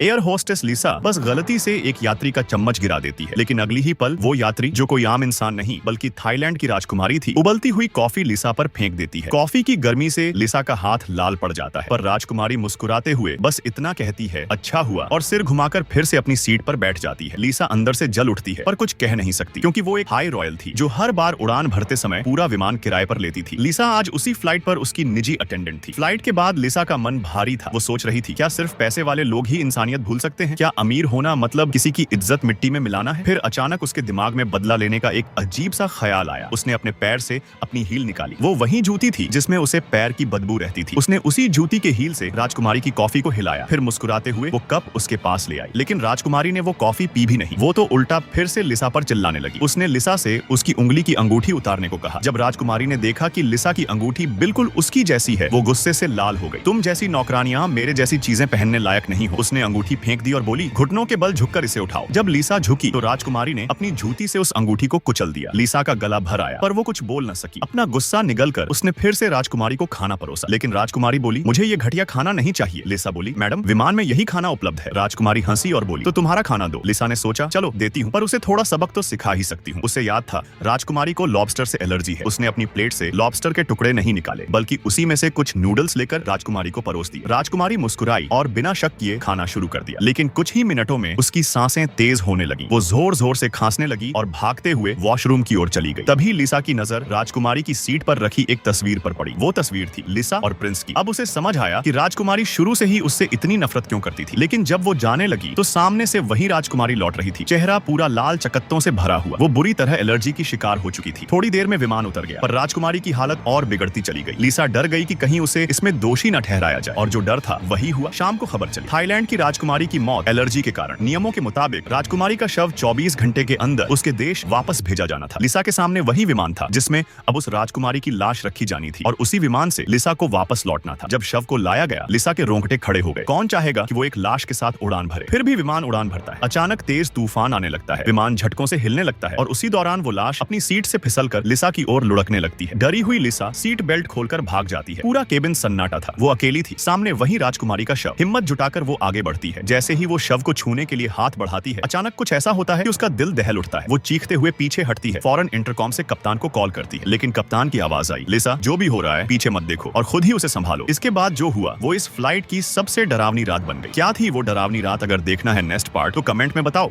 Air hostess लिसा बस गलती से एक यात्री का चम्मच गिरा देती है, लेकिन अगली ही पल वो यात्री, जो कोई आम इंसान नहीं बल्कि थाईलैंड की राजकुमारी थी, उबलती हुई कॉफी लिसा पर फेंक देती है। कॉफी की गर्मी से लिसा का हाथ लाल पड़ जाता है, पर राजकुमारी मुस्कुराते हुए बस इतना कहती है, अच्छा हुआ, और सिर घुमाकर फिर से अपनी सीट पर बैठ जाती है। लिसा अंदर से जल उठती है, पर कुछ कह नहीं सकती, क्योंकि वो एक हाई रॉयल थी जो हर बार उड़ान भरते समय पूरा विमान किराए पर लेती थी। लिसा आज उसी फ्लाइट पर उसकी निजी अटेंडेंट थी। फ्लाइट के बाद लिसा का मन भारी था। वो सोच रही थी, क्या सिर्फ पैसे वाले लोग ही इंसानियत भूल सकते हैं? क्या अमीर होना मतलब किसी की इज्जत मिट्टी में मिलाना है? फिर अचानक उसके दिमाग में बदला लेने का एक अजीब सा ख्याल आया। उसने अपने पैर से अपनी हील निकाली। वो वही जूती थी जिसमें उसे पैर की बदबू रहती थी। उसने उसी जूती के हील से राजकुमारी की कॉफी को हिलाया, फिर मुस्कुराते हुए वो कप उसके पास ले आई। लेकिन राजकुमारी ने वो कॉफी पी भी नहीं। वो तो उल्टा फिर से लिसा पर चिल्लाने लगी। उसने लिसा से उसकी उंगली की अंगूठी उतारने को कहा। जब राजकुमारी ने देखा कि लिसा की अंगूठी बिल्कुल उसकी जैसी है, वो गुस्से से लाल हो गई। तुम जैसी नौकरानियां मेरे जैसी चीजें पहनने लायक नहीं हो। उसने अंगूठी फेंक दी और बोली, घुटनों के बल झुककर इसे उठाओ। जब लिसा झुकी तो राजकुमारी ने अपनी जूती से उस अंगूठी को कुचल दिया। लिसा का गला भर आया, पर वो कुछ बोल न सकी। अपना गुस्सा निगलकर उसने फिर से राजकुमारी को खाना परोसा, लेकिन राजकुमारी बोली, मुझे ये घटिया खाना नहीं चाहिए। लिसा बोली, मैडम विमान में यही खाना उपलब्ध है। राजकुमारी हंसी और बोली, तो तुम्हारा खाना दो। लिसा ने सोचा, चलो देती हूँ, पर उसे थोड़ा सबक तो सिखा ही सकती हूँ। उसे याद था राजकुमारी को लॉबस्टर से एलर्जी है। उसने अपनी प्लेट से लॉबस्टर के टुकड़े नहीं निकाले, बल्कि उसी में से कुछ नूडल्स लेकर राजकुमारी को परोस दी। राजकुमारी मुस्कुराई और बिना शक किए खाना शुरू कर दिया, लेकिन कुछ ही मिनटों में उसकी सांसें तेज होने लगी। वो जोर जोर से खांसने लगी और भागते हुए वॉशरूम की ओर चली गई। तभी लिसा की नजर राजकुमारी की सीट पर रखी एक तस्वीर पर पड़ी। वो तस्वीर थी लिसा और प्रिंस की। अब उसे समझ आया कि राजकुमारी शुरू से ही उससे इतनी नफरत क्यों करती थी। लेकिन जब वो जाने लगी तो सामने से वही राजकुमारी लौट रही थी। चेहरा पूरा लाल चकत्तों से भरा हुआ। वो बुरी तरह एलर्जी की शिकार हो चुकी थी। थोड़ी देर में विमान उतर गया, पर राजकुमारी की हालत और बिगड़ती चली गई। लिसा डर गई कि कहीं उसे इसमें दोषी न ठहराया जाए, और जो डर था वही हुआ। शाम को खबर चली, थाईलैंड की राजकुमारी की मौत एलर्जी के कारण। नियमों के मुताबिक राजकुमारी का शव 24 घंटे के अंदर उसके देश वापस भेजा जाना था। लिसा के सामने वही विमान था जिसमें अब उस राजकुमारी की लाश रखी जानी थी, और उसी विमान से लिसा को वापस लौटना था। जब शव को लाया गया, लिसा के रोंगटे खड़े हो गए। कौन चाहेगा कि वो एक लाश के साथ उड़ान भरे? फिर भी विमान उड़ान भरता है। अचानक तेज तूफान आने लगता है। विमान झटकों से हिलने लगता है, और उसी दौरान वो लाश अपनी सीट से फिसलकर लिसा की ओर लुढ़कने लगती है। डरी हुई लिसा सीट बेल्ट खोलकर भाग जाती है। पूरा केबिन सन्नाटा था। वो अकेली थी। सामने वही राजकुमारी का शव। हिम्मत जुटाकर वो आगे बढ़ती है। जैसे ही वो शव को छूने के लिए हाथ बढ़ाती है, अचानक कुछ ऐसा होता है कि उसका दिल दहल उठता है। वो चीखते हुए पीछे हटती है। फौरन इंटरकॉम से कप्तान को कॉल करती है, लेकिन कप्तान की आवाज आई, लिसा जो भी हो रहा है पीछे मत देखो और खुद ही उसे संभालो। इसके बाद जो हुआ वो इस फ्लाइट की सबसे डरावनी रात बन गई। क्या थी वो डरावनी रात? अगर देखना है नेक्स्ट पार्ट तो कमेंट में बताओ।